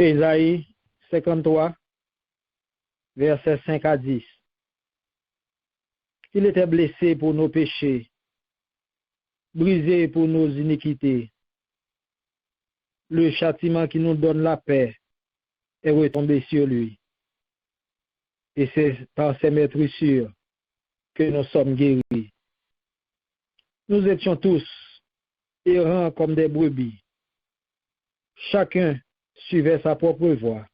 Ésaïe 53, versets 5 à 10. Il était blessé pour nos péchés, brisé pour nos iniquités. Le châtiment qui nous donne la paix est retombé sur lui. Et c'est par ses meurtrissures que nous sommes guéris. Nous étions tous errants comme des brebis. Chacun suivait sa propre voie.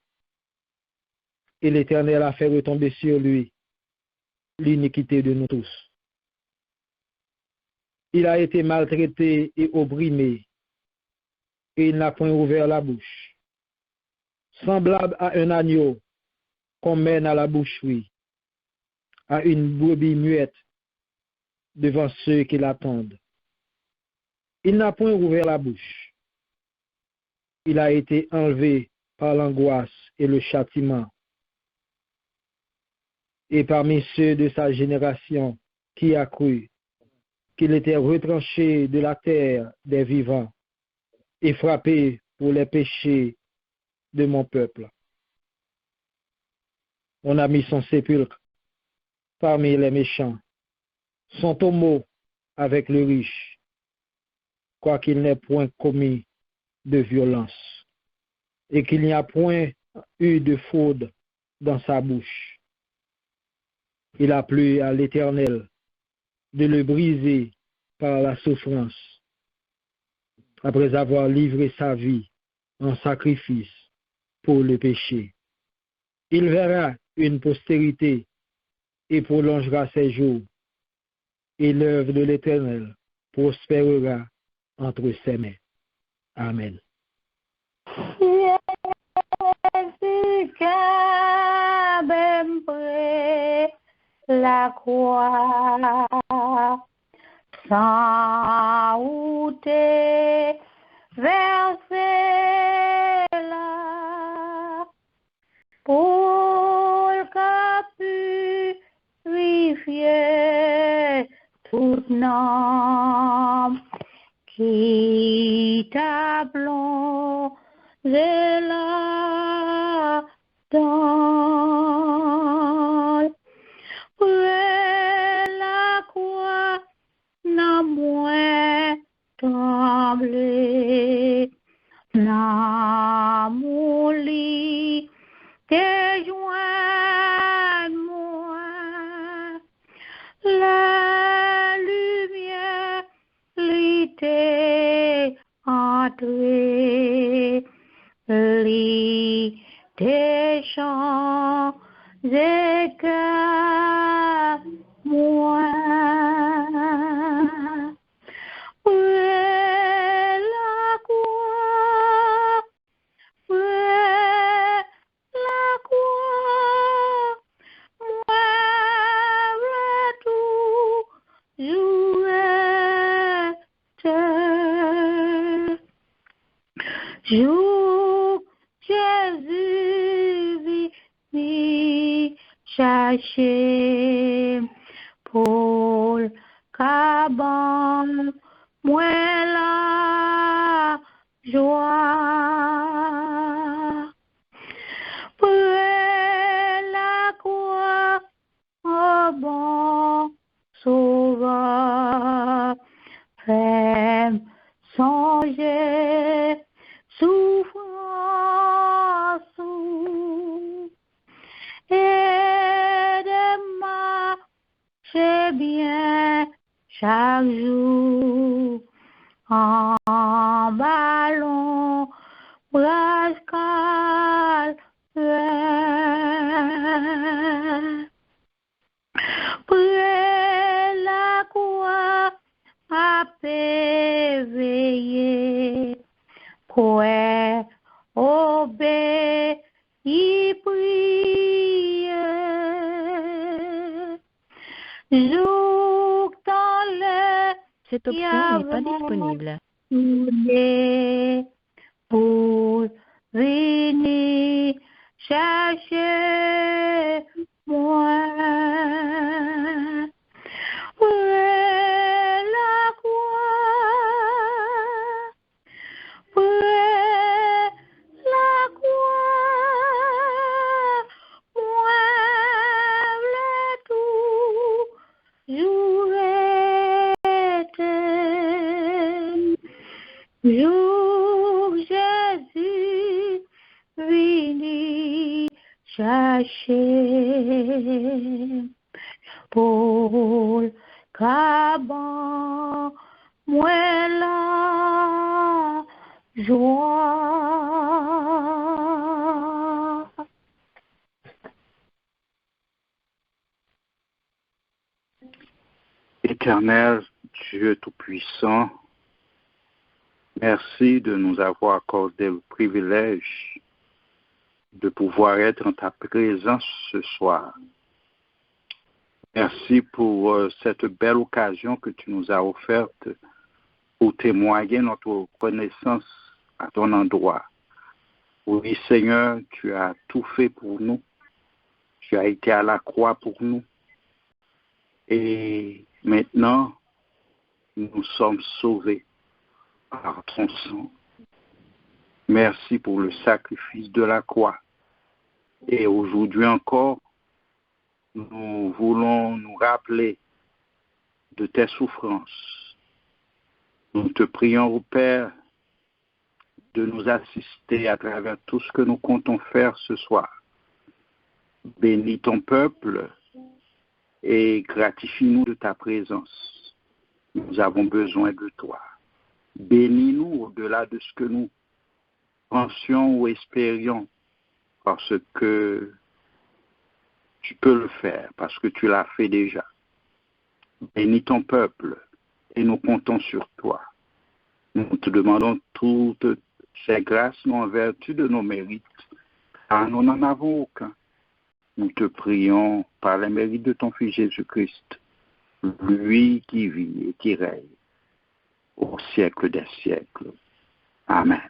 Et l'Éternel a fait retomber sur lui l'iniquité de nous tous. Il a été maltraité et opprimé, et il n'a point ouvert la bouche. Semblable à un agneau qu'on mène à la boucherie, à une brebis muette devant ceux qui l'attendent. Il n'a point ouvert la bouche. Il a été enlevé par l'angoisse et le châtiment. Et parmi ceux de sa génération qui a cru qu'il était retranché de la terre des vivants et frappé pour les péchés de mon peuple. On a mis son sépulcre parmi les méchants, son tombeau avec le riche, quoiqu'il n'ait point commis de violence, et qu'il n'y a point eu de fraude dans sa bouche. Il a plu à l'Éternel de le briser par la souffrance, après avoir livré sa vie en sacrifice pour le péché. Il verra une postérité et prolongera ses jours, et l'œuvre de l'Éternel prospérera entre ses mains. Amen. La croix sans route versée là pour que purifier toute âme qui t'a plongé là dans la croix n'a moins tremblé, n'a mouli tes joints moi, la lumière l'était entrée, l'était changé qu'à moi. Jour Jésus vit chercher Paul Caban, moi la joie. Près la croix, oh bon sauveur, fais songer souffrance et de marcher bien chaque jour en ballon rascal près la croix à éveiller quoi obéir prier jour dans le Cette option n'est pas disponible. Pour venir chercher moi. La croix, la croix. Jour Jésus vini chercher pour caban moi la joie. Éternel Dieu Tout-Puissant, merci de nous avoir accordé le privilège de pouvoir être en ta présence ce soir. Merci pour cette belle occasion que tu nous as offerte pour témoigner notre reconnaissance à ton endroit. Oui, Seigneur, tu as tout fait pour nous. Tu as été à la croix pour nous. Et maintenant, nous sommes sauvés par ton sang. Merci pour le sacrifice de la croix. Et aujourd'hui encore, nous voulons nous rappeler de tes souffrances. Nous te prions, ô Père, de nous assister à travers tout ce que nous comptons faire ce soir. Bénis ton peuple et gratifie-nous de ta présence. Nous avons besoin de toi. Bénis-nous au-delà de ce que nous pensions ou espérions, parce que tu peux le faire, parce que tu l'as fait déjà. Bénis ton peuple et nous comptons sur toi. Nous te demandons toutes ces grâces, non en vertu de nos mérites, car nous n'en avons aucun. Nous te prions par les mérites de ton Fils Jésus-Christ, lui qui vit et qui règne au siècle des siècles. Amen.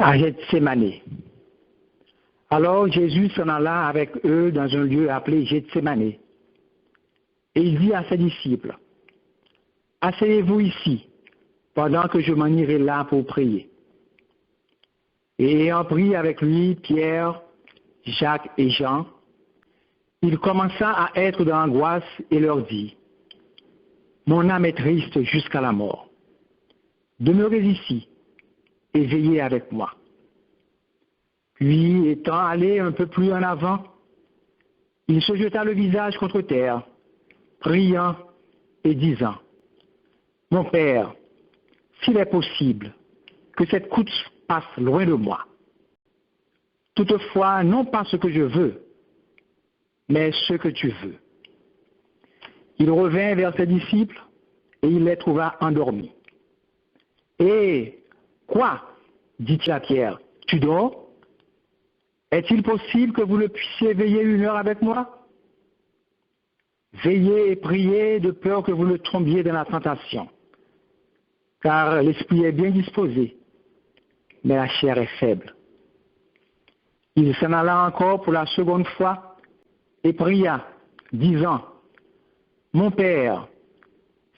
à Gethsémane. Alors Jésus s'en alla avec eux dans un lieu appelé Gethsémane. Et il dit à ses disciples, « Asseyez-vous ici, pendant que je m'en irai là pour prier. » Et ayant pris avec lui Pierre, Jacques et Jean, il commença à être dans l'angoisse et leur dit, « Mon âme est triste jusqu'à la mort. Demeurez ici et veillez avec moi. » Puis, étant allé un peu plus en avant, il se jeta le visage contre terre, priant et disant, « Mon Père, s'il est possible, que cette coupe passe loin de moi. Toutefois, non pas ce que je veux, mais ce que tu veux. » Il revint vers ses disciples et il les trouva endormis. « Et quoi, dit-il à Pierre, tu dors? Est-il possible que vous ne puissiez veiller 1 heure avec moi? Veillez et priez de peur que vous ne tombiez dans la tentation. Car l'esprit est bien disposé, mais la chair est faible. » Il s'en alla encore pour la seconde fois et pria, disant, « Mon Père,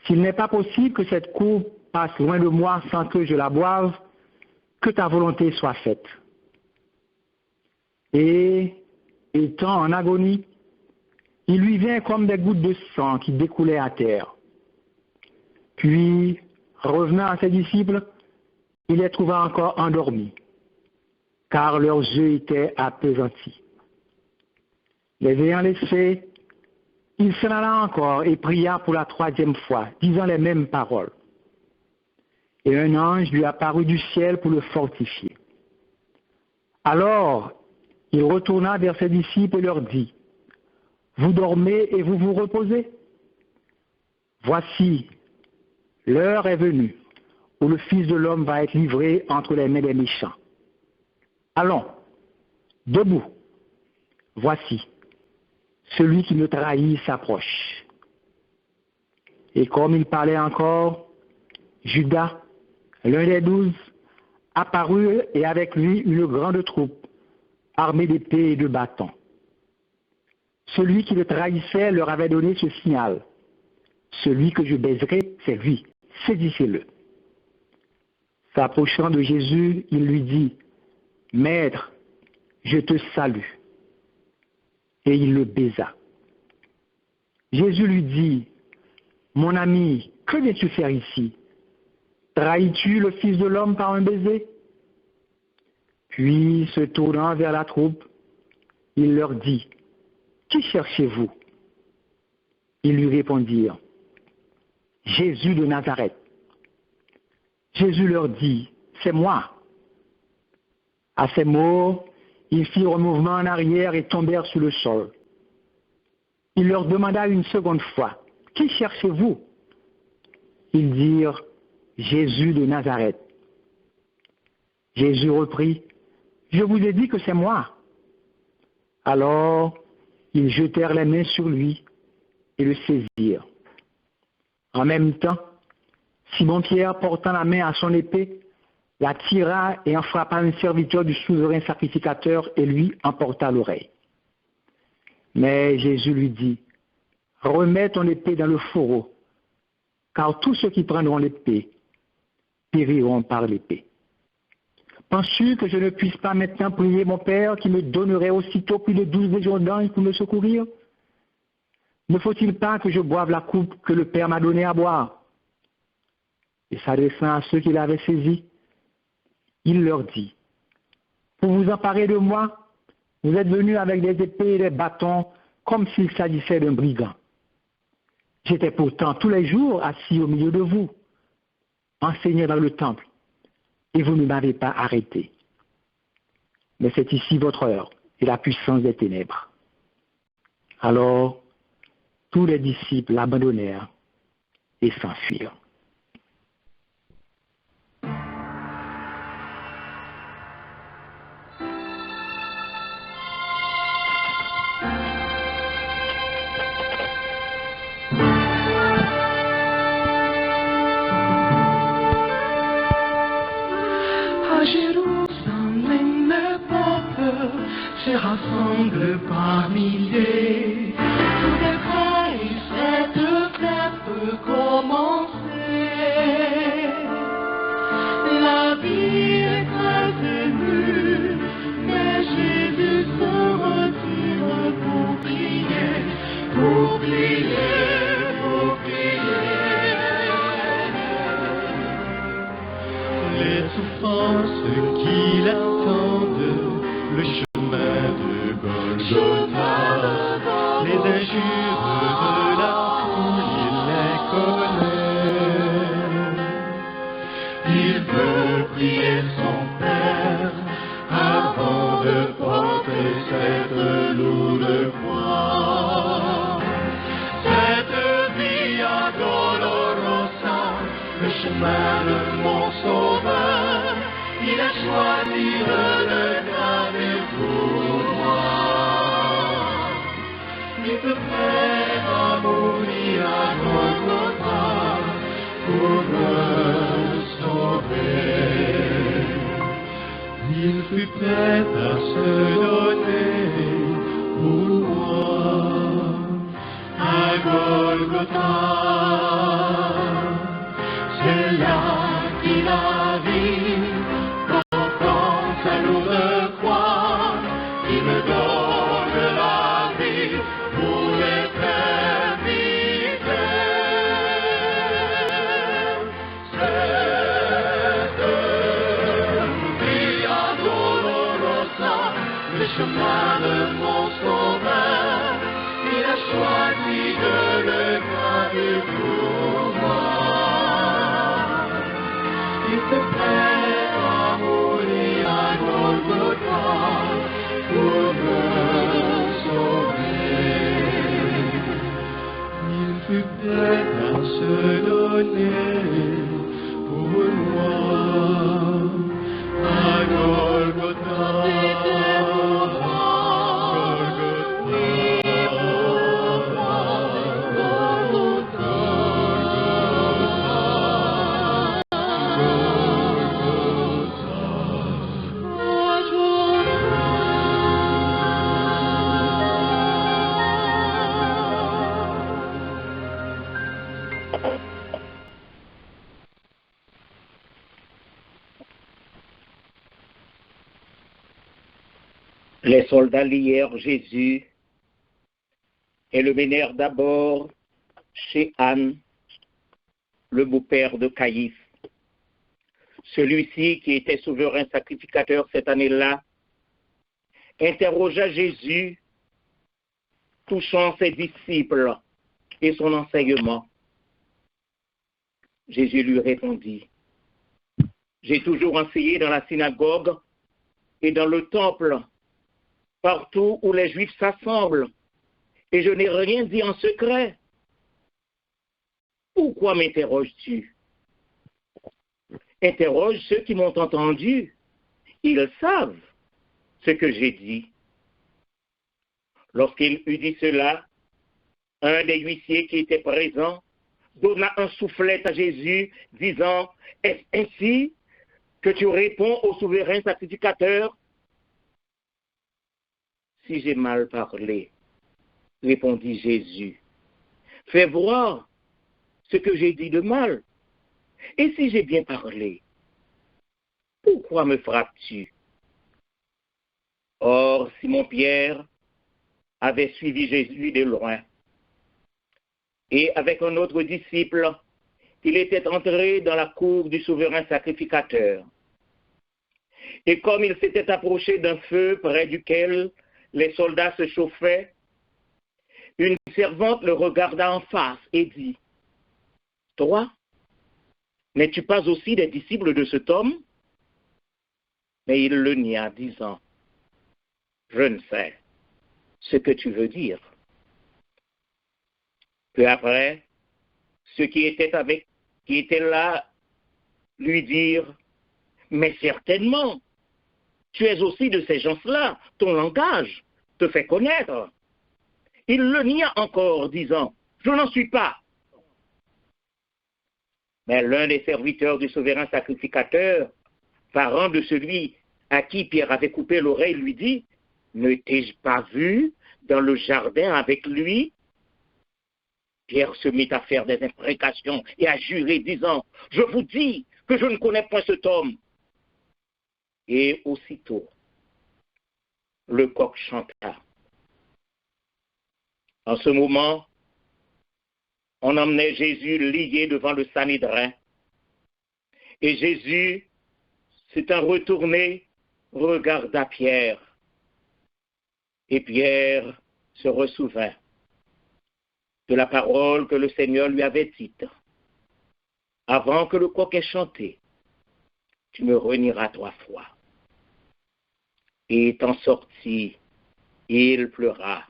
s'il n'est pas possible que cette coupe passe loin de moi sans que je la boive, que ta volonté soit faite. » Et, étant en agonie, il lui vint comme des gouttes de sang qui découlaient à terre. Puis, revenant à ses disciples, il les trouva encore endormis, car leurs yeux étaient appesantis. Les ayant laissés, il s'en alla encore et pria pour la 3e fois, disant les mêmes paroles. Et un ange lui apparut du ciel pour le fortifier. Alors, il retourna vers ses disciples et leur dit, « Vous dormez et vous vous reposez? Voici, l'heure est venue où le Fils de l'homme va être livré entre les mains des méchants. Allons, debout. Voici, celui qui me trahit s'approche. » Et comme il parlait encore, Judas, l'un des 12, apparut et avec lui une grande troupe, armée d'épées et de bâtons. Celui qui le trahissait leur avait donné ce signal. « Celui que je baiserai, c'est lui, saisissez-le. » S'approchant de Jésus, il lui dit, « Maître, je te salue. » Et il le baisa. Jésus lui dit, « Mon ami, que viens-tu faire ici? Trahis-tu le Fils de l'homme par un baiser? » Puis, se tournant vers la troupe, il leur dit, « Qui cherchez-vous? » Ils lui répondirent, « Jésus de Nazareth. » Jésus leur dit, « C'est moi. » À ces mots, ils firent un mouvement en arrière et tombèrent sur le sol. Il leur demanda une seconde fois, « Qui cherchez-vous? » Ils dirent, « Jésus de Nazareth. » Jésus reprit, « Je vous ai dit que c'est moi. » Alors, ils jetèrent les mains sur lui et le saisirent. En même temps, Simon-Pierre, portant la main à son épée, la tira et en frappa un serviteur du souverain sacrificateur et lui emporta l'oreille. Mais Jésus lui dit, « Remets ton épée dans le fourreau, car tous ceux qui prendront l'épée périront par l'épée. Penses-tu que je ne puisse pas maintenant prier mon Père qui me donnerait aussitôt plus de 12 légions d'anges pour me secourir? Ne faut-il pas que je boive la coupe que le Père m'a donnée à boire? » Et s'adressant à ceux qui l'avaient saisi, il leur dit, « Pour vous emparer de moi, vous êtes venus avec des épées et des bâtons comme s'il s'agissait d'un brigand. J'étais pourtant tous les jours assis au milieu de vous, enseignant dans le temple, et vous ne m'avez pas arrêté. Mais c'est ici votre heure et la puissance des ténèbres. » Alors, tous les disciples l'abandonnèrent et s'enfuirent. Jérusalem, que par milliers, tout est prêt et cette fête peut commencer. La vie est très émue, mais Jésus se retire pour prier, pour prier, pour prier. Les souffrances qui l'attendent, le chemin de Golgotha, les injures de la foule, il les connaît. Il veut prier son Père avant de porter cette lourde croix. Cette via dolorosa, le chemin de mon sauveur, il a choisi de le garder pour moi. Il est prêt à mourir à Golgotha pour me sauver. Il fut prêt à se donner pour moi à Golgotha. C'est là qu'il a vu, portant sa lourde croix, il me donne la vie pour l'éternité. Cette via dolorosa, le chemin de mon sauveur, il a choisi de le graver pour moi. Il est prêt à mourir à Golgotha pour me sauver. Il fut prêt à se donner pour moi à Golgotha. Les soldats lièrent Jésus et le menèrent d'abord chez Anne, le beau-père de Caïphe. Celui-ci, qui était souverain sacrificateur cette année-là, interrogea Jésus touchant ses disciples et son enseignement. Jésus lui répondit, « J'ai toujours enseigné dans la synagogue et dans le temple, partout où les Juifs s'assemblent, et je n'ai rien dit en secret. Pourquoi m'interroges-tu? Interroge ceux qui m'ont entendu. Ils savent ce que j'ai dit. » Lorsqu'il eut dit cela, un des huissiers qui était présent donna un soufflet à Jésus, disant, « Est-ce ainsi que tu réponds au souverain sacrificateur? » « Si j'ai mal parlé, répondit Jésus, fais voir ce que j'ai dit de mal. Et si j'ai bien parlé, pourquoi me frappes-tu? » Or, Simon-Pierre avait suivi Jésus de loin. Et avec un autre disciple, il était entré dans la cour du souverain sacrificateur. Et comme il s'était approché d'un feu près duquel les soldats se chauffaient, une servante le regarda en face et dit, « Toi, n'es-tu pas aussi des disciples de cet homme? » Mais il le nia, disant, « Je ne sais ce que tu veux dire. » Peu après, ceux qui étaient là lui dirent, « Mais certainement, tu es aussi de ces gens-là, ton langage te fait connaître. » Il le nia encore, disant, « Je n'en suis pas. » Mais l'un des serviteurs du souverain sacrificateur, parent de celui à qui Pierre avait coupé l'oreille, lui dit, « Ne t'ai-je pas vu dans le jardin avec lui? Pierre se mit à faire des imprécations et à jurer, disant, je vous dis que je ne connais point cet homme. Et aussitôt, le coq chanta. En ce moment, on emmenait Jésus lié devant le Sanhédrin. Et Jésus, s'étant retourné, regarda Pierre. Et Pierre se ressouvint de la parole que le Seigneur lui avait dite. Avant que le coq ait chanté, tu me renieras 3 fois. Et étant sorti, il pleura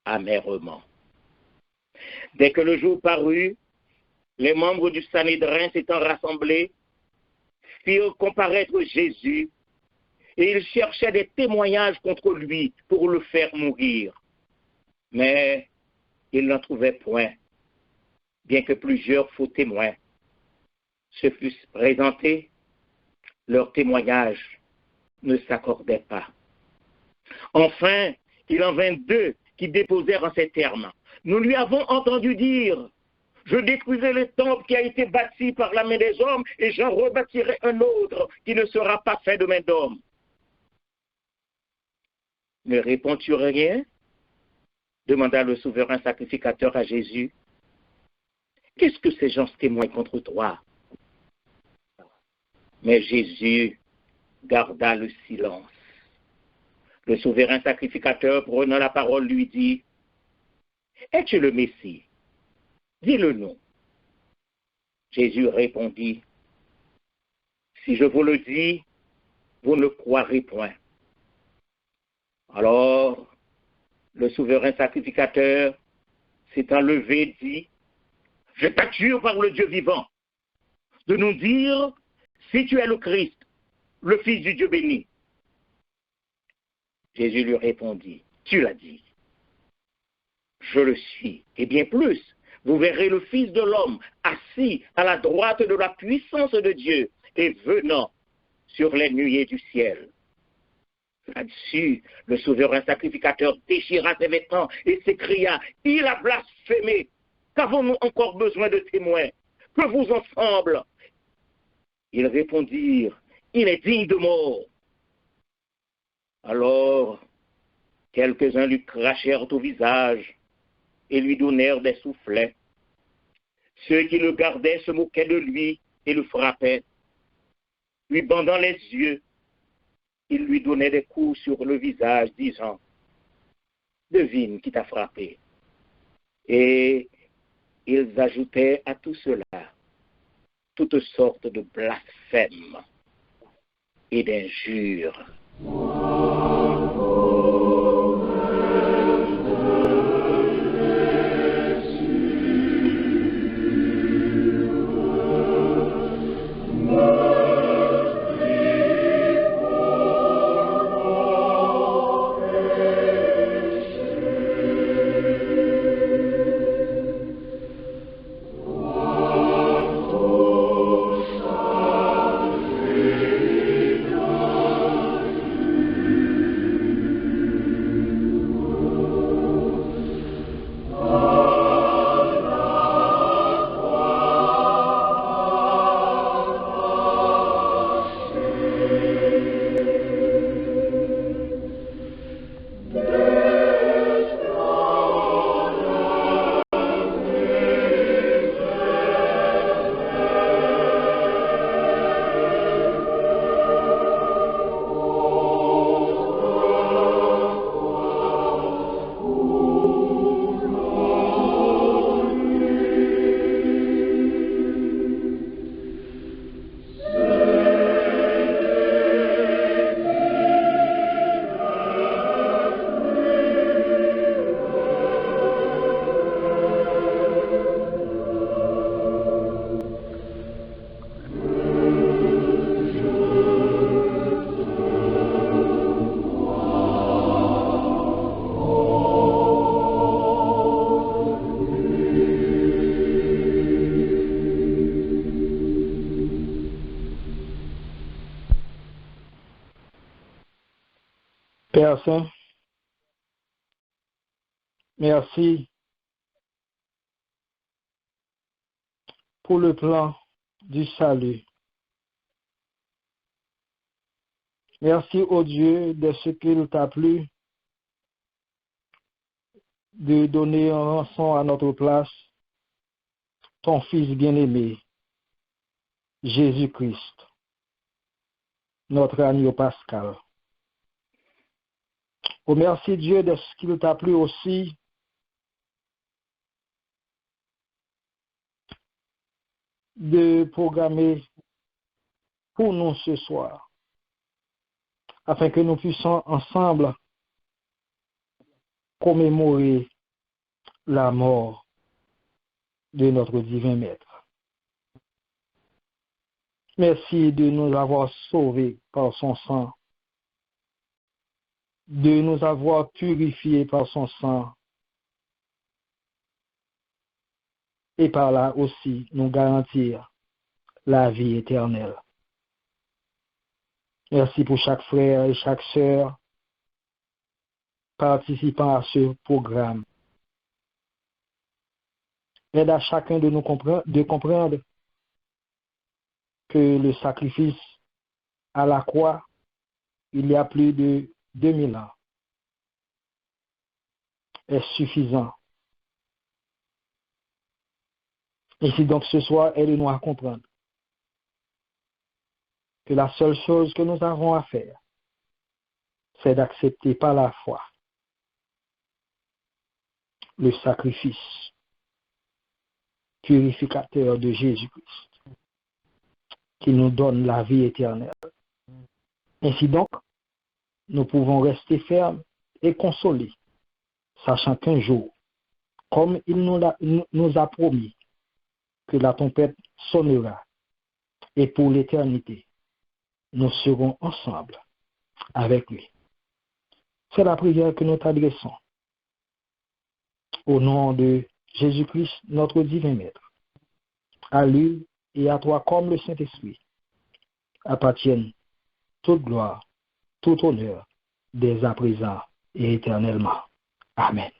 amèrement. Dès que le jour parut, les membres du Sanhédrin s'étant rassemblés, firent comparaître Jésus, et ils cherchaient des témoignages contre lui pour le faire mourir. Mais ils n'en trouvaient point, bien que plusieurs faux témoins se fussent présentés, leurs témoignages ne s'accordaient pas. Enfin, il en vint 2 qui déposèrent en ces termes. Nous lui avons entendu dire, je détruirai le temple qui a été bâti par la main des hommes et j'en rebâtirai un autre qui ne sera pas fait de main d'homme. Ne réponds-tu rien? Demanda le souverain sacrificateur à Jésus. Qu'est-ce que ces gens témoignent contre toi? Mais Jésus garda le silence. Le souverain sacrificateur, prenant la parole, lui dit, es-tu le Messie? Dis-le nous. Jésus répondit, si je vous le dis, vous ne croirez point. Alors, le souverain sacrificateur s'étant levé, dit, je t'adjure par le Dieu vivant de nous dire si tu es le Christ, le Fils du Dieu béni. Jésus lui répondit, tu l'as dit. Je le suis, et bien plus, vous verrez le Fils de l'homme assis à la droite de la puissance de Dieu et venant sur les nuées du ciel. Là-dessus, le souverain sacrificateur déchira ses vêtements et s'écria, il a blasphémé. Qu'avons-nous encore besoin de témoins? Que vous ensemble? Ils répondirent, il est digne de mort. Alors, quelques-uns lui crachèrent au visage et lui donnèrent des soufflets. Ceux qui le gardaient se moquaient de lui et le frappaient. Lui bandant les yeux, ils lui donnaient des coups sur le visage, disant, devine qui t'a frappé. Et ils ajoutaient à tout cela toutes sortes de blasphèmes et d'injures. Père Saint, merci pour le plan du salut. Merci au Dieu de ce qu'il t'a plu de donner un rançon à notre place, ton Fils bien-aimé, Jésus-Christ, notre agneau pascal. Oh, merci Dieu de ce qu'il t'a plu aussi de programmer pour nous ce soir, afin que nous puissions ensemble commémorer la mort de notre divin Maître. Merci de nous avoir sauvés par son sang, de nous avoir purifiés par son sang, et par là aussi nous garantir la vie éternelle. Merci pour chaque frère et chaque sœur participant à ce programme. Aide à chacun de nous comprendre que le sacrifice à la croix, il y a plus de 2000 ans, est suffisant. Ici donc ce soir, aide-nous à comprendre que la seule chose que nous avons à faire, c'est d'accepter par la foi le sacrifice purificateur de Jésus-Christ, qui nous donne la vie éternelle. Ainsi donc, nous pouvons rester fermes et consolés, sachant qu'un jour, comme il nous a promis, que la trompette sonnera, et pour l'éternité, nous serons ensemble avec lui. C'est la prière que nous t'adressons. Au nom de Jésus-Christ, notre divin Maître, à lui et à toi comme le Saint-Esprit, appartiennent toute gloire, tout honneur, dès à présent et éternellement. Amen.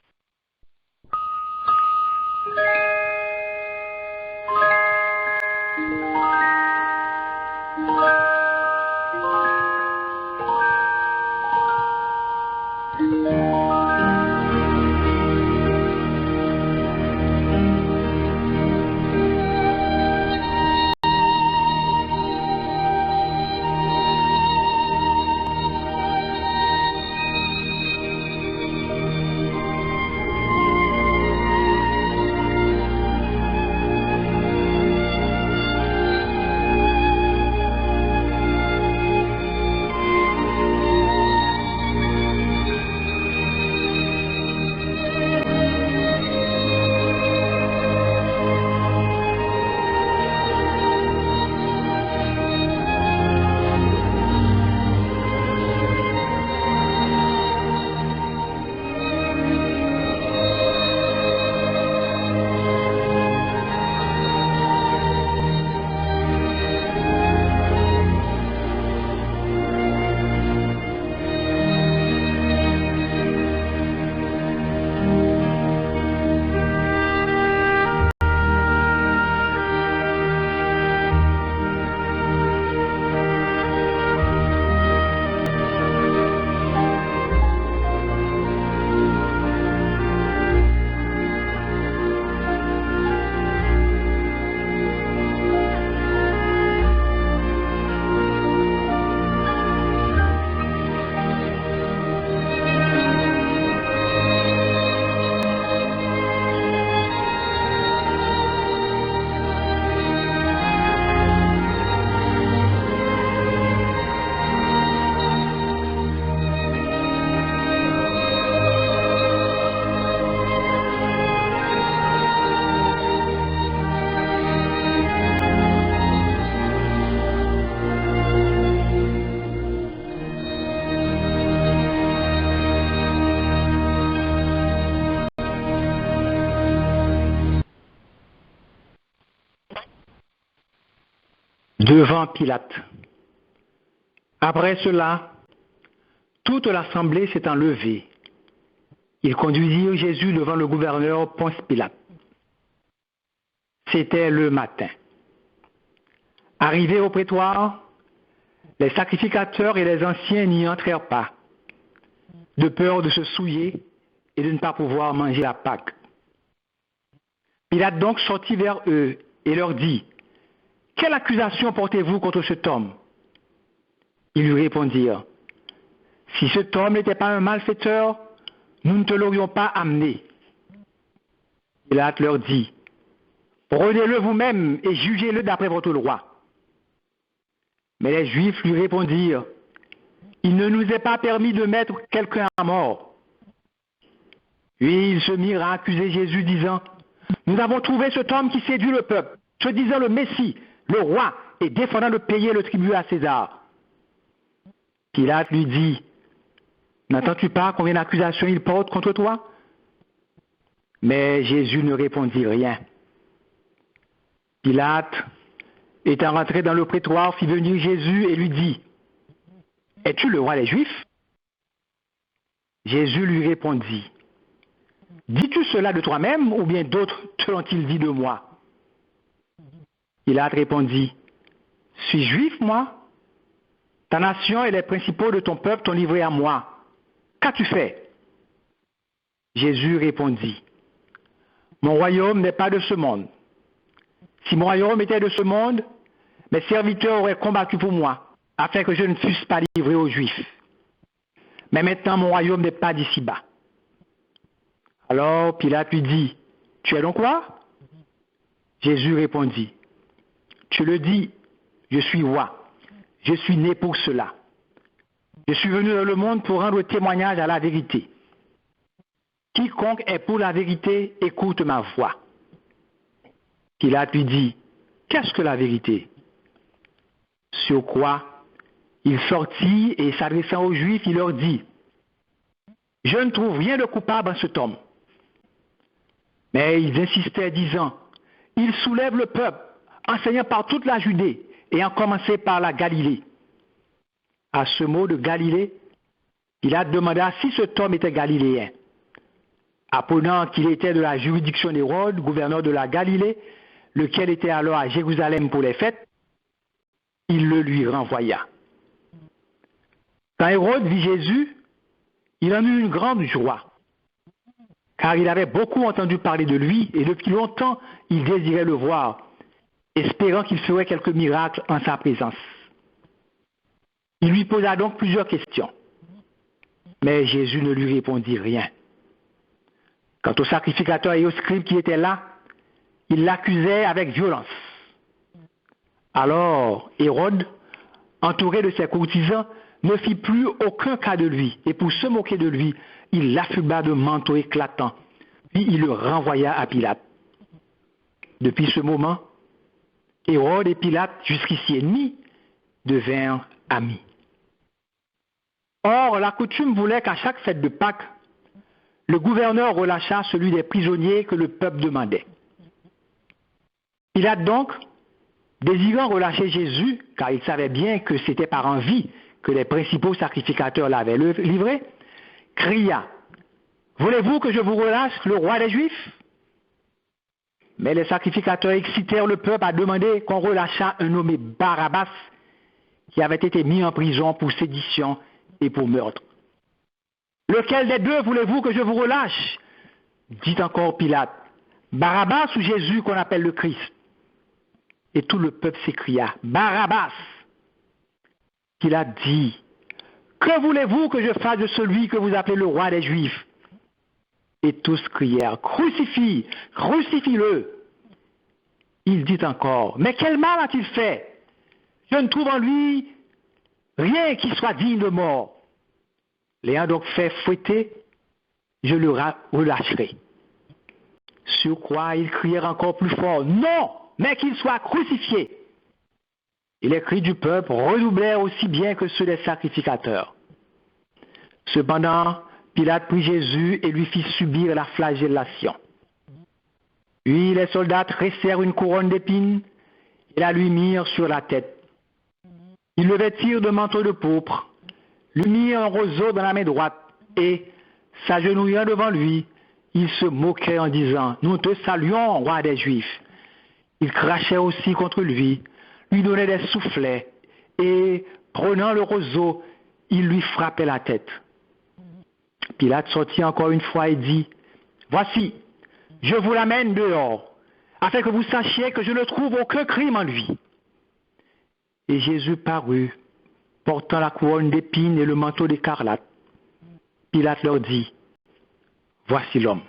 Devant Pilate. Après cela, Toute l'assemblée s'étant levée, ils conduisirent Jésus devant le gouverneur Ponce Pilate. C'était le matin. Arrivés au prétoire, les sacrificateurs et les anciens n'y entrèrent pas, de peur de se souiller et de ne pas pouvoir manger la Pâque. Pilate donc sortit vers eux et leur dit, « Quelle accusation portez-vous contre cet homme ?» Ils lui répondirent, « Si cet homme n'était pas un malfaiteur, nous ne te l'aurions pas amené. » Pilate leur dit, « Prenez-le vous-même et jugez-le d'après votre loi. » Mais les Juifs lui répondirent, « Il ne nous est pas permis de mettre quelqu'un à mort. » Puis ils se mirent à accuser Jésus, disant, « Nous avons trouvé cet homme qui séduit le peuple, se disant le Messie, le roi, et défendant de payer le tribut à César. » Pilate lui dit, « N'entends-tu pas combien d'accusations il porte contre toi ?» Mais Jésus ne répondit rien. Pilate, étant rentré dans le prétoire, fit venir Jésus et lui dit, « Es-tu le roi des Juifs ?» Jésus lui répondit, « Dis-tu cela de toi-même ou bien d'autres te l'ont-ils dit de moi ?» Pilate répondit, « Suis juif, moi ? Ta nation et les principaux de ton peuple t'ont livré à moi. Qu'as-tu fait ?» Jésus répondit, « Mon royaume n'est pas de ce monde. Si mon royaume était de ce monde, mes serviteurs auraient combattu pour moi, afin que je ne fusse pas livré aux Juifs. Mais maintenant, mon royaume n'est pas d'ici-bas. » Alors Pilate lui dit, « Tu es donc quoi ?» Jésus répondit, « Tu le dis, je suis roi. Je suis né pour cela. Je suis venu dans le monde pour rendre témoignage à la vérité. Quiconque est pour la vérité, écoute ma voix. » Pilate lui dit, « Qu'est-ce que la vérité ?» Sur quoi il sortit et s'adressant aux Juifs, il leur dit, « Je ne trouve rien de coupable en cet homme. » Mais ils insistaient, disant, « Il soulève le peuple, enseignant par toute la Judée, et en commençant par la Galilée. » À ce mot de Galilée, Pilate demanda si cet homme était galiléen. Apprenant qu'il était de la juridiction d'Hérode, gouverneur de la Galilée, lequel était alors à Jérusalem pour les fêtes, il le lui renvoya. Quand Hérode vit Jésus, il en eut une grande joie, car il avait beaucoup entendu parler de lui et depuis longtemps il désirait le voir, espérant qu'il ferait quelques miracles en sa présence. Il lui posa donc plusieurs questions, mais Jésus ne lui répondit rien. Quant au sacrificateur et aux scribes qui étaient là, il l'accusait avec violence. Alors Hérode, entouré de ses courtisans, ne fit plus aucun cas de lui, et pour se moquer de lui, il l'affubla de manteaux éclatants, puis il le renvoya à Pilate. Depuis ce moment, Hérode et Pilate, jusqu'ici ennemis, devinrent amis. Or, la coutume voulait qu'à chaque fête de Pâques, le gouverneur relâchât celui des prisonniers que le peuple demandait. Pilate donc, désirant relâcher Jésus, car il savait bien que c'était par envie que les principaux sacrificateurs l'avaient livré, cria, « Voulez-vous que je vous relâche le roi des Juifs ?» Mais les sacrificateurs excitèrent le peuple à demander qu'on relâchât un nommé Barabbas, qui avait été mis en prison pour sédition et pour meurtre. « Lequel des deux voulez-vous que je vous relâche ?» dit encore Pilate, « Barabbas ou Jésus qu'on appelle le Christ ?» Et tout le peuple s'écria, « Barabbas !» Pilate dit, « Que voulez-vous que je fasse de celui que vous appelez le roi des Juifs ?» Et tous crièrent, « Crucifie, crucifie-le !» Il dit encore, « Mais quel mal a-t-il fait? Je ne trouve en lui rien qui soit digne de mort. L'ayant donc fait fouetter, je le relâcherai. » Sur quoi ils crièrent encore plus fort, « Non, mais qu'il soit crucifié !» Et les cris du peuple redoublèrent aussi bien que ceux des sacrificateurs. Cependant, Pilate prit Jésus et lui fit subir la flagellation. Puis les soldats tressèrent une couronne d'épines et la lui mirent sur la tête. Ils le vêtirent de manteau de pourpre, lui mit un roseau dans la main droite et, s'agenouillant devant lui, il se moquait en disant « Nous te saluons, roi des Juifs ». Il crachait aussi contre lui, lui donnait des soufflets et, prenant le roseau, il lui frappait la tête. Pilate sortit encore une fois et dit « Voici, je vous l'amène dehors, afin que vous sachiez que je ne trouve aucun crime en lui. » Et Jésus parut, portant la couronne d'épines et le manteau d'écarlate. Pilate leur dit « Voici l'homme. »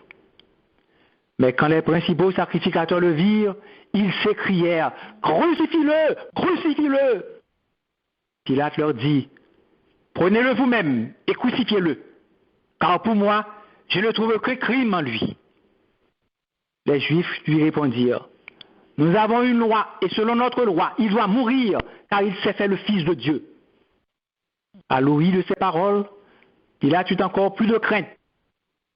Mais quand les principaux sacrificateurs le virent, ils s'écrièrent « Crucifie-le! Crucifie-le » Pilate leur dit « Prenez-le vous-même et crucifiez-le, car pour moi, je ne trouve aucun crime en lui. » Les Juifs lui répondirent « Nous avons une loi, et selon notre loi, il doit mourir, car il s'est fait le Fils de Dieu. » À l'ouïe de ces paroles, Pilate eut encore plus de crainte,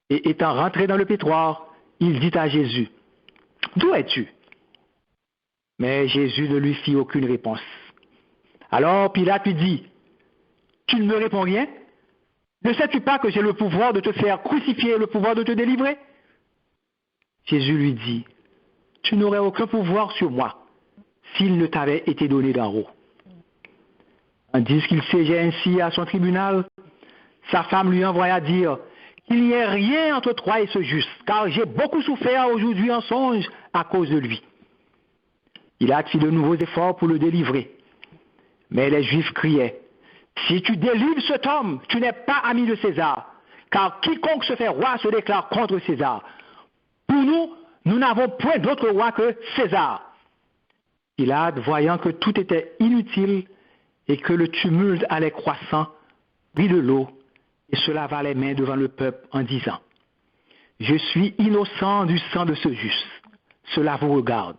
et étant rentré dans le pétoire, il dit à Jésus « D'où es-tu » Mais Jésus ne lui fit aucune réponse. Alors Pilate lui dit « Tu ne me réponds rien? Ne sais-tu pas que j'ai le pouvoir de te faire crucifier et le pouvoir de te délivrer ?» Jésus lui dit « Tu n'aurais aucun pouvoir sur moi s'il ne t'avait été donné d'en haut. » Tandis qu'il siégeait ainsi à son tribunal, sa femme lui envoya dire qu'il n'y ait rien entre toi et ce juste, car j'ai beaucoup souffert aujourd'hui en songe à cause de lui. Pilate fit de nouveaux efforts pour le délivrer. Mais les Juifs criaient « Si tu délivres cet homme, tu n'es pas ami de César, car quiconque se fait roi se déclare contre César. Pour nous, nous n'avons point d'autre roi que César. » Pilate, voyant que tout était inutile et que le tumulte allait croissant, prit de l'eau et se lava les mains devant le peuple en disant « Je suis innocent du sang de ce juste, cela vous regarde. »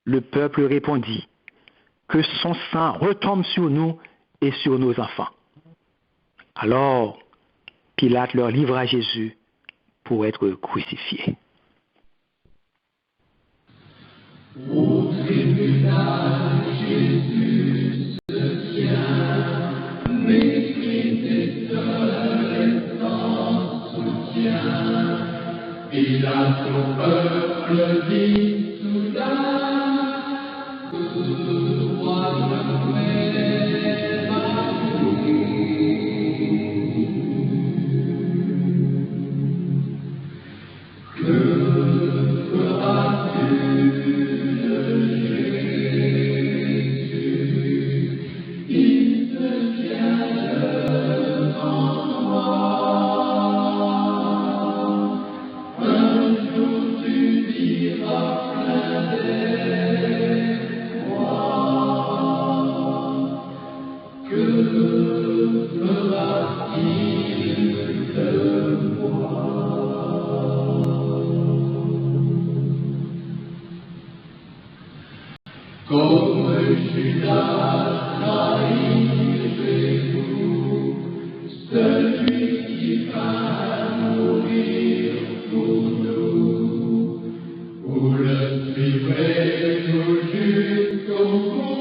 Le peuple répondit « Que son sang retombe sur nous et sur nos enfants. » Alors Pilate leur livra Jésus pour être crucifié. Au tribunal, Jésus se tient, méprisé seul et sans soutien. Pilate au peuple dit soudain, le roi me met à vous. Que feras-tu de Jésus? Il se tient devant moi. Un jour tu diras plein d'espoir. Que fera-t-il de moi? Comme Judas trahirez-vous celui qui va mourir pour nous, vous le suivrez-vous jusqu'au bout?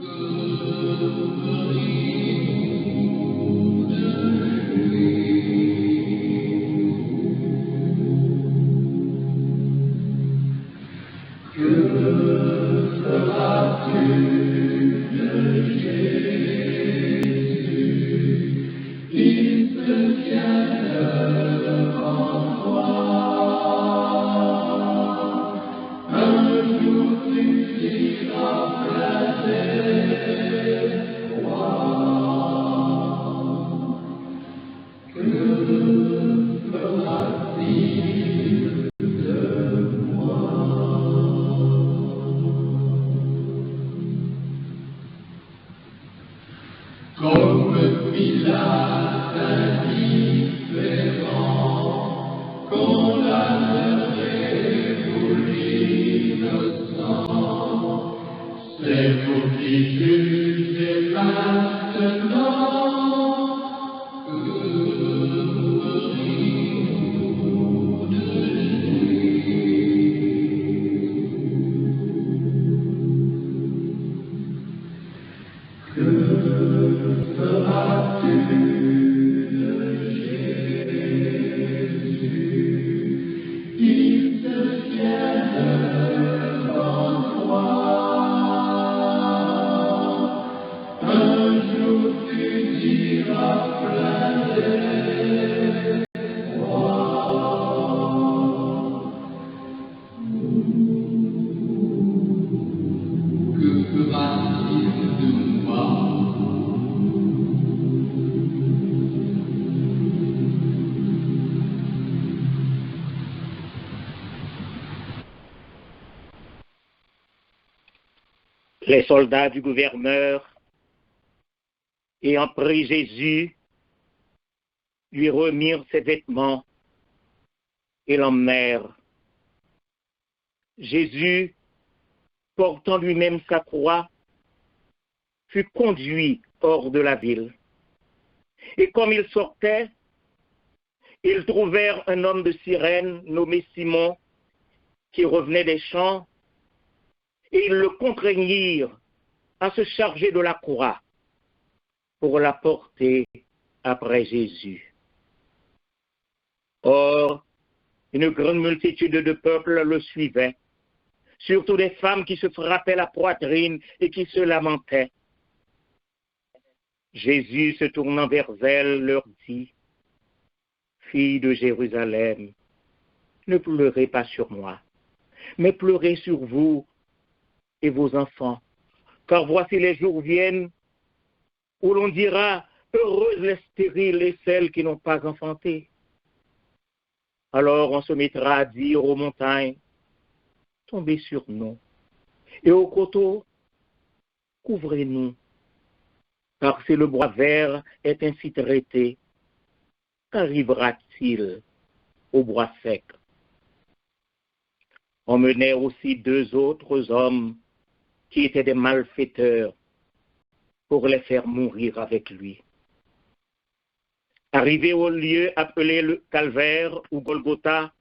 Que feriez-vous de lui? Que feras-tu de Jésus? Il se tient devant toi. Un jour tu diras plein d'espoir. Que fera-t-il de moi? Comme Pilate indifférent, condamnerait pour l'innocent, c'est vous qui jugez maintenant. Que feriez-vous de lui? Que Les soldats du gouverneur, ayant pris Jésus, lui remirent ses vêtements et l'emmenèrent. Jésus, portant lui-même sa croix, fut conduit hors de la ville. Et comme il sortait, ils trouvèrent un homme de Cyrène nommé Simon qui revenait des champs, et ils le contraignirent à se charger de la croix pour la porter après Jésus. Or, une grande multitude de peuple le suivait, surtout des femmes qui se frappaient la poitrine et qui se lamentaient. Jésus, se tournant vers elles, leur dit, « Filles de Jérusalem, ne pleurez pas sur moi, mais pleurez sur vous et vos enfants, car voici les jours viennent où l'on dira, heureuses les stériles et celles qui n'ont pas enfanté. Alors on se mettra à dire aux montagnes, tombez sur nous, et aux coteaux, couvrez-nous. Car si le bois vert est ainsi traité, qu'arrivera-t-il au bois sec? On menait aussi 2 autres hommes qui étaient des malfaiteurs pour les faire mourir avec lui. Arrivés au lieu appelé le Calvaire ou Golgotha,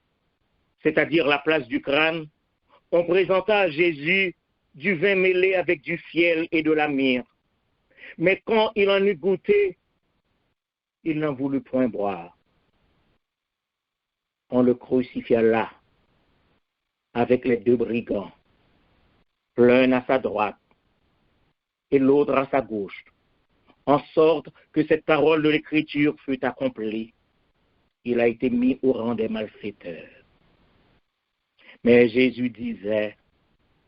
c'est-à-dire la place du crâne, on présenta à Jésus du vin mêlé avec du fiel et de la myrrhe. Mais quand il en eut goûté, il n'en voulut point boire. On le crucifia là, avec les 2 brigands, l'un à sa droite et l'autre à sa gauche, en sorte que cette parole de l'Écriture fut accomplie. Il a été mis au rang des malfaiteurs. Mais Jésus disait,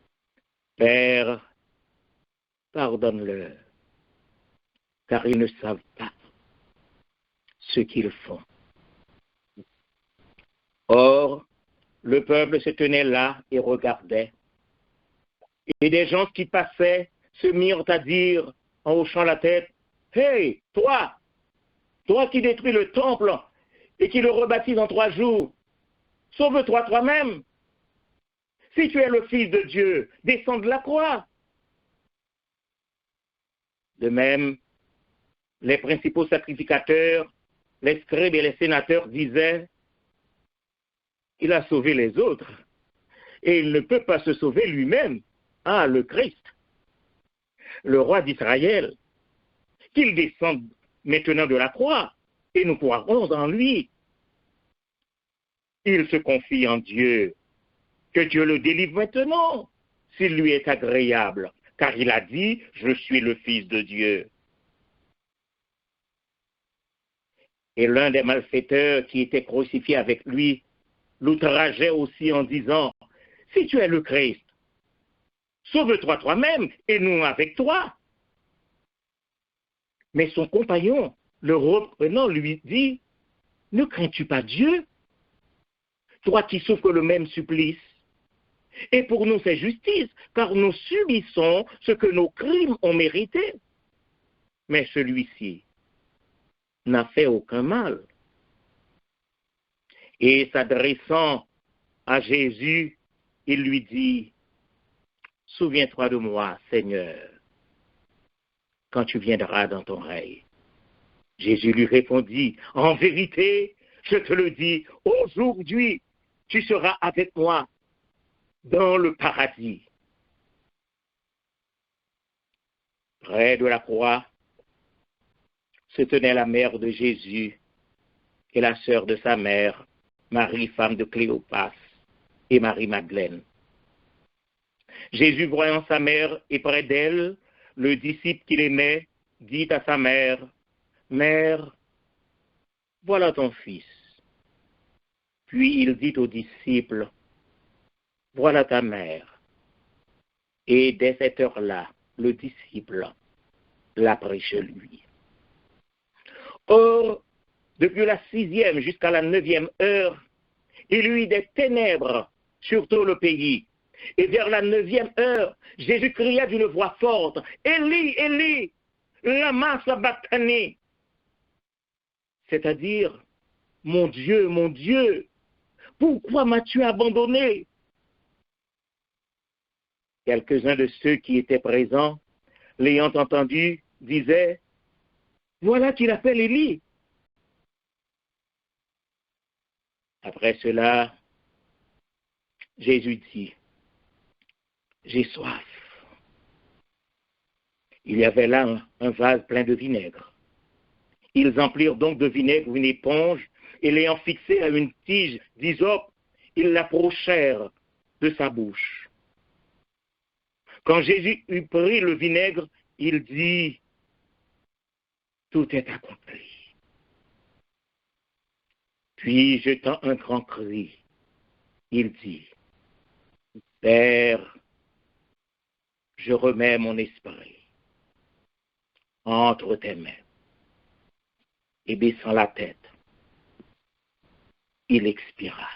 « Père, pardonne-leur, car ils ne savent pas ce qu'ils font. » Or, le peuple se tenait là et regardait. Et des gens qui passaient se mirent à dire, en hochant la tête, « Hey, toi qui détruis le temple et qui le rebâtis en 3 jours, sauve-toi toi-même. Si tu es le Fils de Dieu, descends de la croix. » De même, les principaux sacrificateurs, les scribes et les sénateurs disaient, « Il a sauvé les autres, et il ne peut pas se sauver lui-même. Ah, le Christ, le roi d'Israël, qu'il descende maintenant de la croix, et nous croirons en lui. » Il se confie en Dieu, que Dieu le délivre maintenant, s'il lui est agréable, car il a dit, « Je suis le Fils de Dieu. » Et l'un des malfaiteurs qui était crucifié avec lui l'outrageait aussi en disant, « Si tu es le Christ, sauve-toi toi-même et nous avec toi. » Mais son compagnon, le reprenant, lui dit, « Ne crains-tu pas Dieu, toi qui souffres le même supplice? Et pour nous c'est justice, car nous subissons ce que nos crimes ont mérité. Mais celui-ci n'a fait aucun mal. » Et s'adressant à Jésus, il lui dit, « Souviens-toi de moi, Seigneur, quand tu viendras dans ton règne. » Jésus lui répondit, « En vérité, je te le dis, aujourd'hui, tu seras avec moi dans le paradis. » Près de la croix se tenait la mère de Jésus et la sœur de sa mère, Marie, femme de Cléopas, et Marie-Madeleine. Jésus, voyant sa mère et près d'elle le disciple qu'il aimait, dit à sa mère, « Mère, voilà ton fils. » Puis il dit au disciple, « Voilà ta mère. » Et dès cette heure-là, le disciple l'a pris chez lui. Or, depuis la 6e jusqu'à la 9e heure, il y eut des ténèbres sur tout le pays, Et vers la 9e heure, Jésus cria d'une voix forte, « Élie, Élie, lama sabachthani » c'est-à-dire, « Mon Dieu, pourquoi m'as-tu abandonné » Quelques-uns de ceux qui étaient présents, l'ayant entendu, disaient, « Voilà qu'il appelle Élie. » Après cela, Jésus dit, « J'ai soif. » Il y avait là un vase plein de vinaigre. Ils emplirent donc de vinaigre une éponge et l'ayant fixée à une tige d'hysope, ils l'approchèrent de sa bouche. Quand Jésus eut pris le vinaigre, il dit, « Tout est accompli. » Puis, jetant un grand cri, il dit, « Père, je remets mon esprit entre tes mains. » Et baissant la tête, il expira.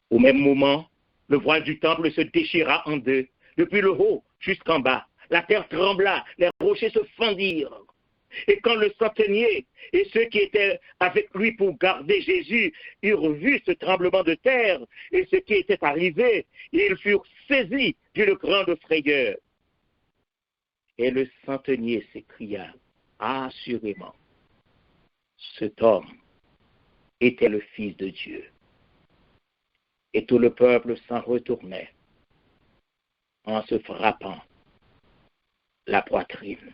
Au même moment, le voile du temple se déchira en deux, depuis le haut jusqu'en bas. La terre trembla, les rochers se fendirent. Et quand le centenier et ceux qui étaient avec lui pour garder Jésus eurent vu ce tremblement de terre et ce qui était arrivé, ils furent saisis d'une grande frayeur. Et le centenier s'écria, assurément, cet homme était le Fils de Dieu. Et tout le peuple s'en retournait en se frappant la poitrine.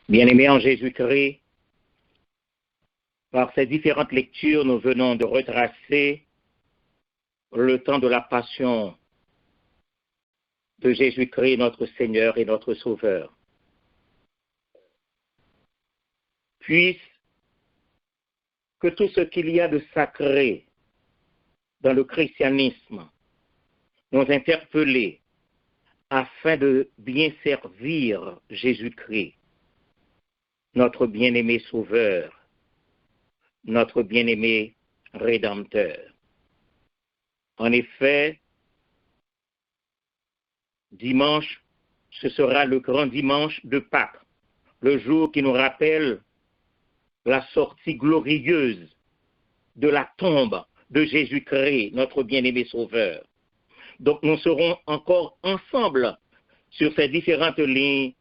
Bien-aimés en Jésus-Christ, par ces différentes lectures, nous venons de retracer le temps de la passion de Jésus-Christ, notre Seigneur et notre Sauveur. Puisse que tout ce qu'il y a de sacré dans le christianisme nous interpeller afin de bien servir Jésus-Christ, notre bien-aimé Sauveur, notre bien-aimé Rédempteur. En effet, dimanche, ce sera le grand dimanche de Pâques, le jour qui nous rappelle la sortie glorieuse de la tombe de Jésus-Christ, notre bien-aimé Sauveur. Donc nous serons encore ensemble sur ces différentes lignes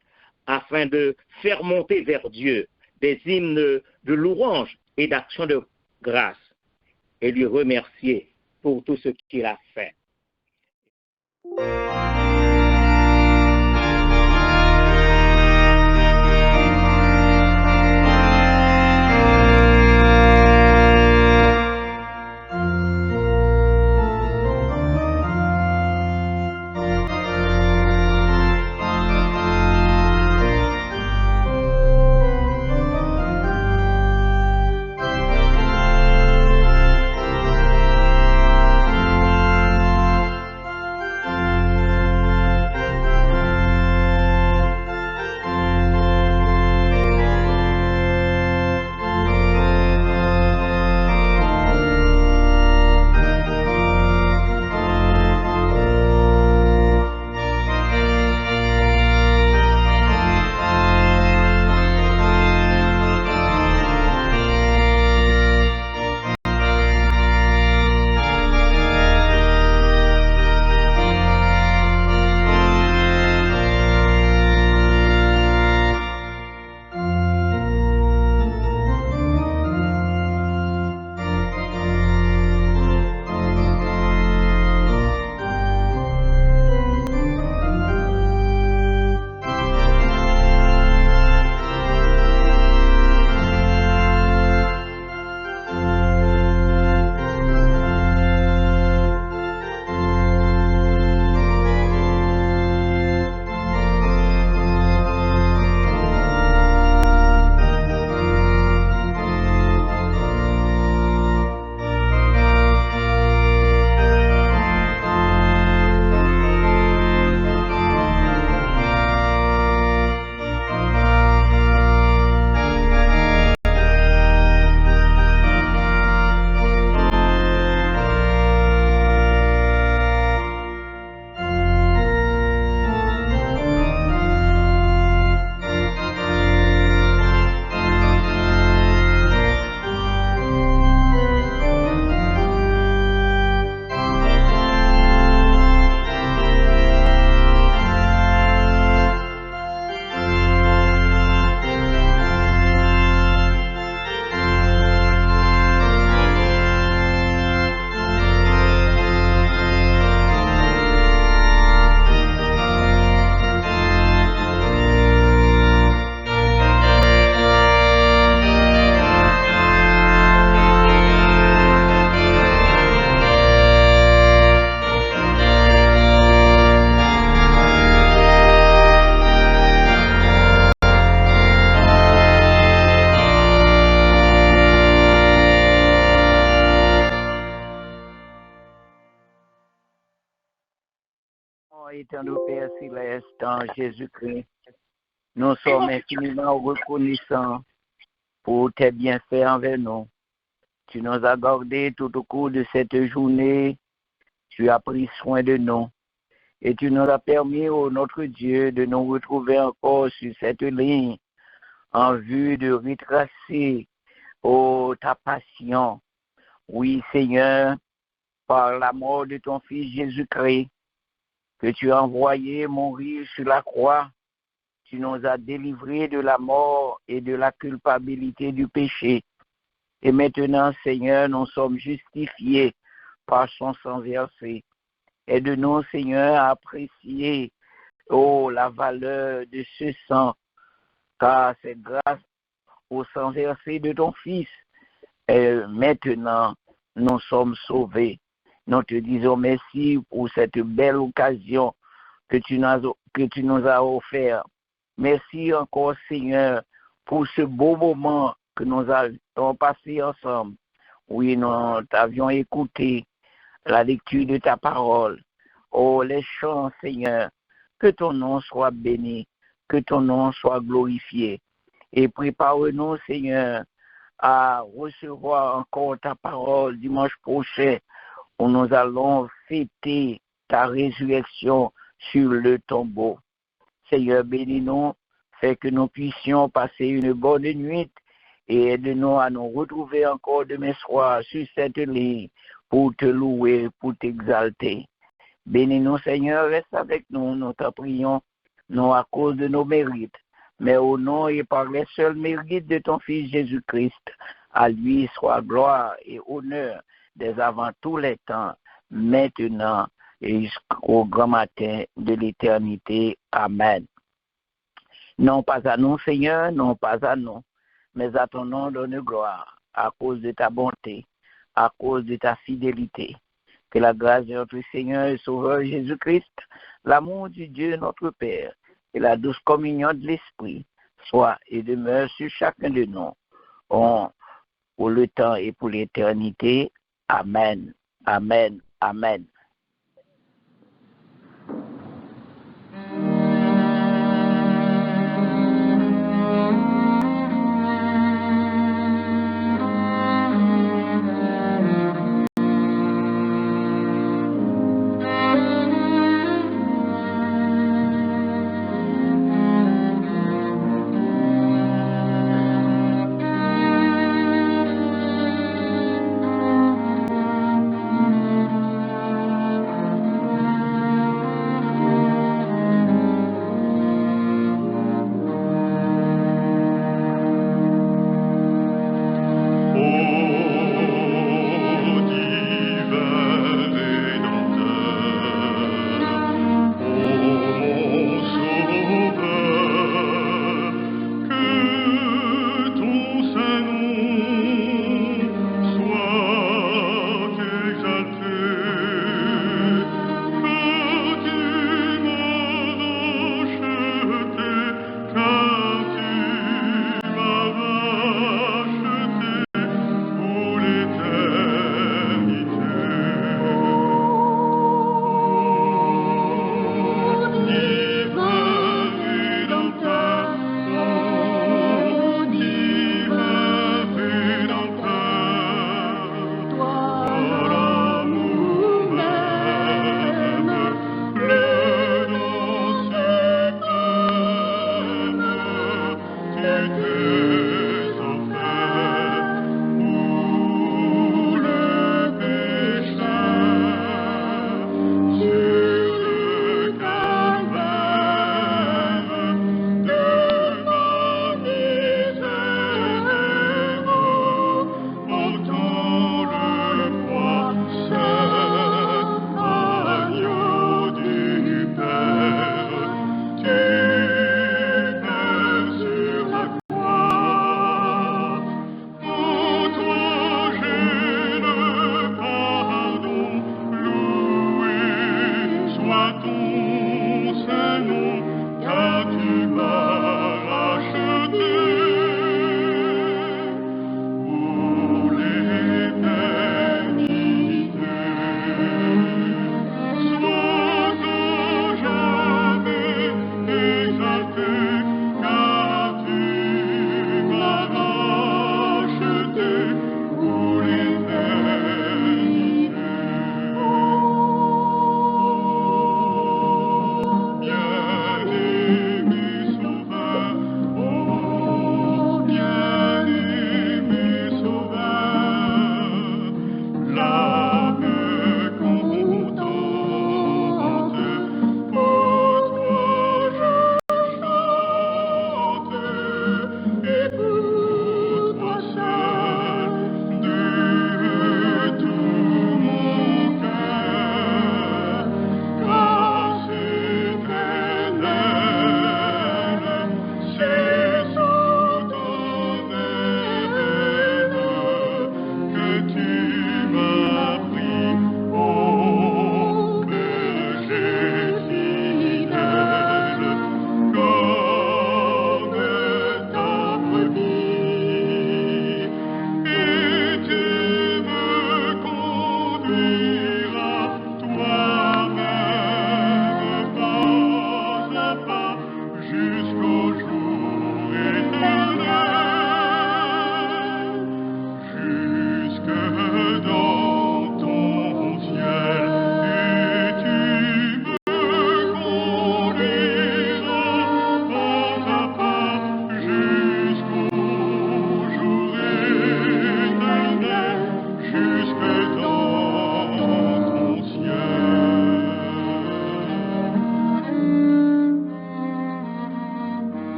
afin de faire monter vers Dieu des hymnes de louange et d'action de grâce et lui remercier pour tout ce qu'il a fait. Éternel Père céleste, en Jésus-Christ, nous sommes infiniment reconnaissants pour tes bienfaits envers nous. Tu nous as gardés tout au cours de cette journée, tu as pris soin de nous et tu nous as permis, ô notre Dieu, de nous retrouver encore sur cette ligne en vue de retracer, ta passion. Oui, Seigneur, par la mort de ton Fils Jésus-Christ, que tu as envoyé mourir sur la croix, tu nous as délivrés de la mort et de la culpabilité du péché. Et maintenant, Seigneur, nous sommes justifiés par son sang versé. Aide-nous, Seigneur, à apprécier, la valeur de ce sang car c'est grâce au sang versé de ton Fils. Et maintenant, nous sommes sauvés. Nous te disons merci pour cette belle occasion que tu nous as offert. Merci encore, Seigneur, pour ce beau moment que nous avons passé ensemble. Oui, nous t'avions écouté la lecture de ta parole. Oh, les chants, Seigneur, que ton nom soit béni, que ton nom soit glorifié. Et prépare-nous, Seigneur, à recevoir encore ta parole dimanche prochain, où nous allons fêter ta résurrection sur le tombeau. Seigneur, bénis-nous, fais que nous puissions passer une bonne nuit et aide-nous à nous retrouver encore demain soir sur cette ligne pour te louer, pour t'exalter. Bénis-nous, Seigneur, reste avec nous, nous t'en prions, non à cause de nos mérites, mais au nom et par les seuls mérites de ton Fils Jésus-Christ. À lui soit gloire et honneur dès avant tous les temps, maintenant et jusqu'au grand matin de l'éternité. Amen. Non pas à nous, Seigneur, non pas à nous, mais à ton nom donne gloire, à cause de ta bonté, à cause de ta fidélité. Que la grâce de notre Seigneur et Sauveur Jésus-Christ, l'amour du Dieu notre Père et la douce communion de l'Esprit soit et demeure sur chacun de nous, pour le temps et pour l'éternité. Amen. Amen. Amen.